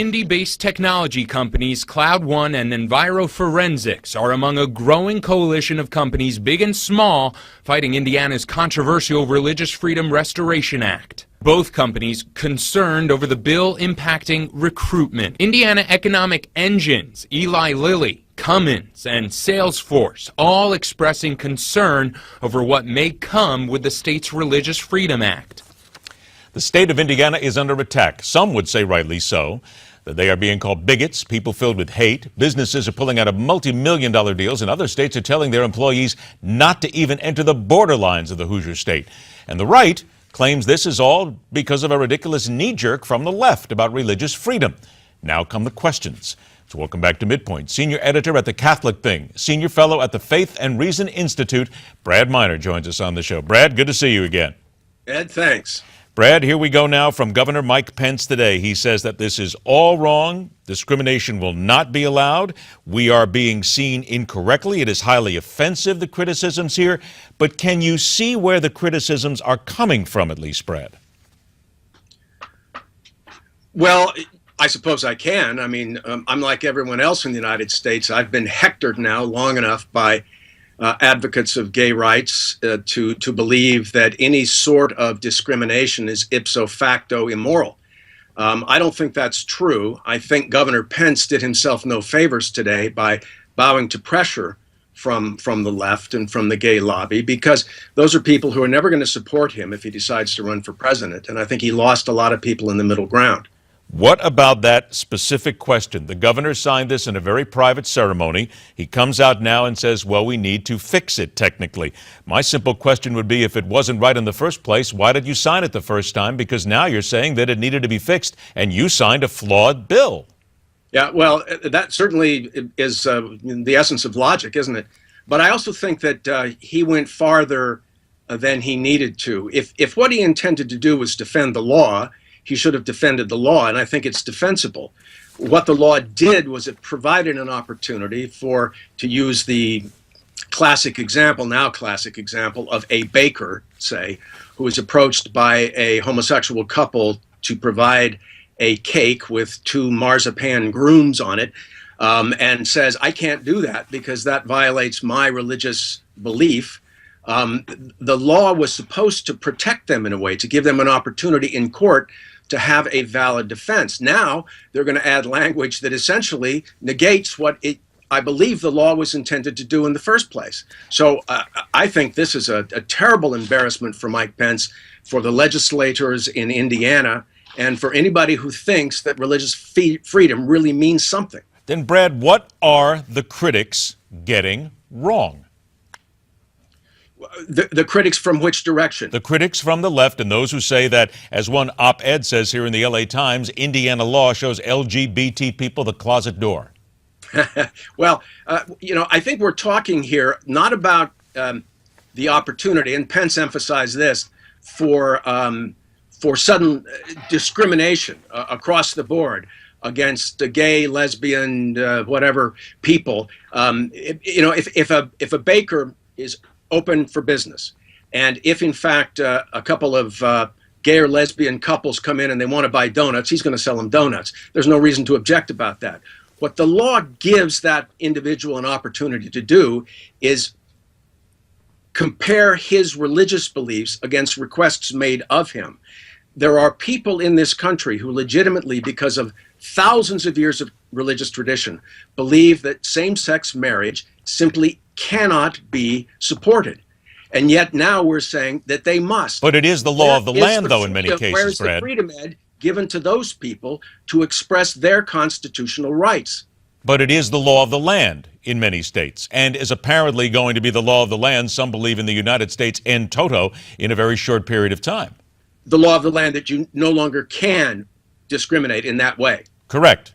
indie-based technology companies Cloud One and EnviroForensics are among a growing coalition of companies big and small fighting Indiana's controversial Religious Freedom Restoration Act. Both companies concerned over the bill impacting recruitment. Indiana economic engines, Eli Lilly, Cummins, and Salesforce, all expressing concern over what may come with the state's Religious Freedom Act. The state of Indiana is under attack. Some would say rightly so, that they are being called bigots, people filled with hate. Businesses are pulling out of multi-million-dollar deals, and other states are telling their employees not to even enter the borderlines of the Hoosier state. And the right claims this is all because of a ridiculous knee-jerk from the left about religious freedom. Now come the questions. So welcome back to MidPoint. Senior editor at The Catholic Thing, senior fellow at the Faith and Reason Institute, Brad Miner joins us on the show. Brad, good to see you again. Ed, thanks. Brad, here we go now from Governor Mike Pence today. He says that this is all wrong. Discrimination will not be allowed. We are being seen incorrectly. It is highly offensive, the criticisms here. But can you see where the criticisms are coming from, at least, Brad? Well, I suppose I can. I mean, I'm like everyone else in the United States. I've been hectored now long enough by advocates of gay rights to believe that any sort of discrimination is ipso facto immoral. I don't think that's true. I think Governor Pence did himself no favors today by bowing to pressure from the left and from the gay lobby, because those are people who are never going to support him if he decides to run for president. And I think he lost a lot of people in the middle ground. What about that specific question? The governor signed this in a very private ceremony. He comes out now and says, well, we need to fix it technically. My simple question would be, if it wasn't right in the first place, why did you sign it the first time? Because now you're saying that it needed to be fixed, and you signed a flawed bill. Yeah, well, that certainly is the essence of logic, isn't it? But I also think that he went farther than he needed to. If what he intended to do was defend the law, he should have defended the law, and I think it's defensible. What the law did was it provided an opportunity to use the classic example of a baker, say, who is approached by a homosexual couple to provide a cake with 2 marzipan grooms on it, and says, I can't do that because that violates my religious belief. The law was supposed to protect them in a way, to give them an opportunity in court to have a valid defense. Now they're going to add language that essentially negates what I believe the law was intended to do in the first place. So I think this is a terrible embarrassment for Mike Pence, for the legislators in Indiana, and for anybody who thinks that religious freedom really means something. Then, Brad, what are the critics getting wrong? The critics from which direction? The critics from the left, and those who say that, as one op-ed says here in the LA Times, Indiana law shows LGBT people the closet door. Well, I think we're talking here not about the opportunity, and Pence emphasized this, for sudden discrimination across the board against the gay, lesbian, whatever people. If a baker is open for business, and if in fact a couple of gay or lesbian couples come in and they want to buy donuts, he's going to sell them donuts. There's no reason to object about that. What the law gives that individual an opportunity to do is compare his religious beliefs against requests made of him. There are people in this country who legitimately, because of thousands of years of religious tradition, believe that same-sex marriage simply cannot be supported. And yet now we're saying that they must. But it is the law of the land, though, in many cases, where's Brad? The freedom, Ed, given to those people to express their constitutional rights? But it is the law of the land in many states, and is apparently going to be the law of the land, some believe, in the United States in toto in a very short period of time. The law of the land that you no longer can discriminate in that way. Correct.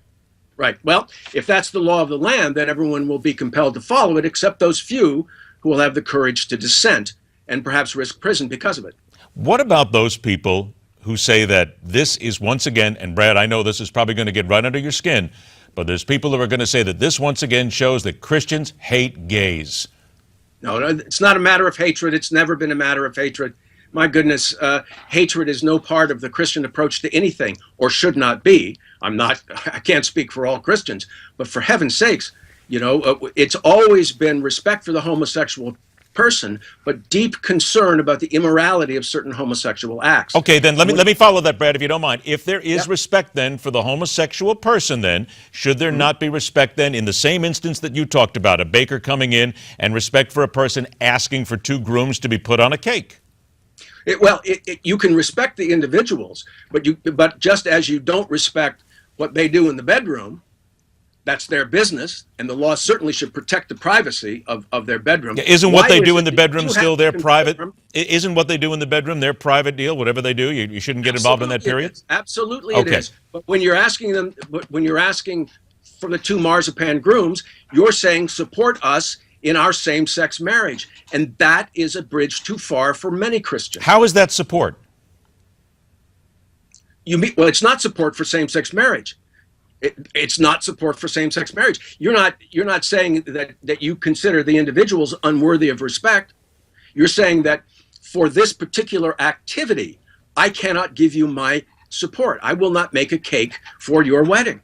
Right. Well, if that's the law of the land, then everyone will be compelled to follow it, except those few who will have the courage to dissent and perhaps risk prison because of it. What about those people who say that this is once again, and Brad, I know this is probably going to get right under your skin, but there's people who are going to say that this once again shows that Christians hate gays? No, it's not a matter of hatred. It's never been a matter of hatred. my goodness, hatred is no part of the Christian approach to anything, or should not be. I can't speak for all Christians, but for heaven's sakes, it's always been respect for the homosexual person, but deep concern about the immorality of certain homosexual acts. Okay, then let me follow that, Brad, if you don't mind. If there is respect then for the homosexual person, then should there not be respect then in the same instance that you talked about, a baker coming in, and respect for a person asking for 2 grooms to be put on a cake? You can respect the individuals, but just as you don't respect what they do in the bedroom, that's their business, and the law certainly should protect the privacy of their bedroom. Isn't what they do in the bedroom still their private? Isn't what they do in the bedroom their private deal? Whatever they do, you shouldn't get involved in that period. Absolutely, it is. But when you're asking for the 2 marzipan grooms, you're saying support us in our same-sex marriage, and that is a bridge too far for many Christians. How is that support? It's not support for same-sex marriage. It's not support for same-sex marriage. You're not saying that you consider the individuals unworthy of respect. You're saying that for this particular activity, I cannot give you my support. I will not make a cake for your wedding.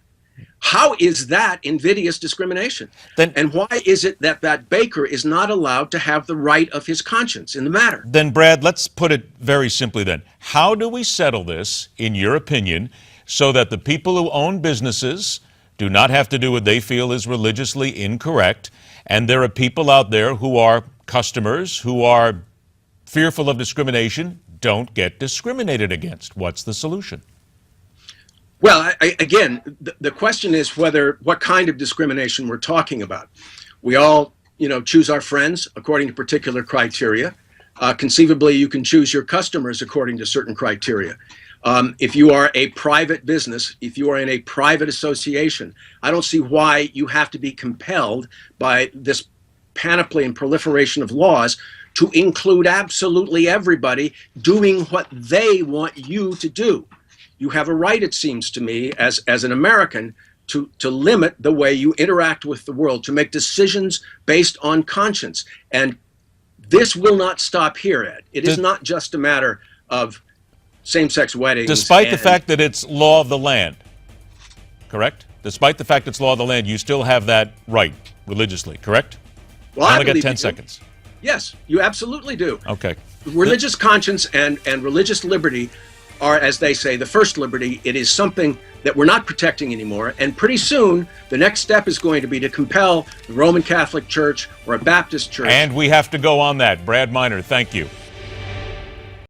How is that invidious discrimination? And why is it that baker is not allowed to have the right of his conscience in the matter? Then, Brad, let's put it very simply then. How do we settle this, in your opinion, so that the people who own businesses do not have to do what they feel is religiously incorrect, and there are people out there who are customers who are fearful of discrimination, don't get discriminated against? What's the solution? Well, again, the question is what kind of discrimination we're talking about. We all, choose our friends according to particular criteria. Conceivably, you can choose your customers according to certain criteria. If you are a private business, if you are in a private association, I don't see why you have to be compelled by this panoply and proliferation of laws to include absolutely everybody doing what they want you to do. You have a right, it seems to me, as an American, to limit the way you interact with the world, to make decisions based on conscience. And this will not stop here, Ed. It is not just a matter of same-sex weddings. Despite the fact that it's law of the land, correct? Despite the fact it's law of the land, you still have that right religiously, correct? Well, I only got 10 seconds. Yes, you absolutely do. Okay. Religious conscience and religious liberty are, as they say, the first liberty. It is something that we're not protecting anymore. And pretty soon, the next step is going to be to compel the Roman Catholic Church or a Baptist church. And we have to go on that. Brad Minor, thank you.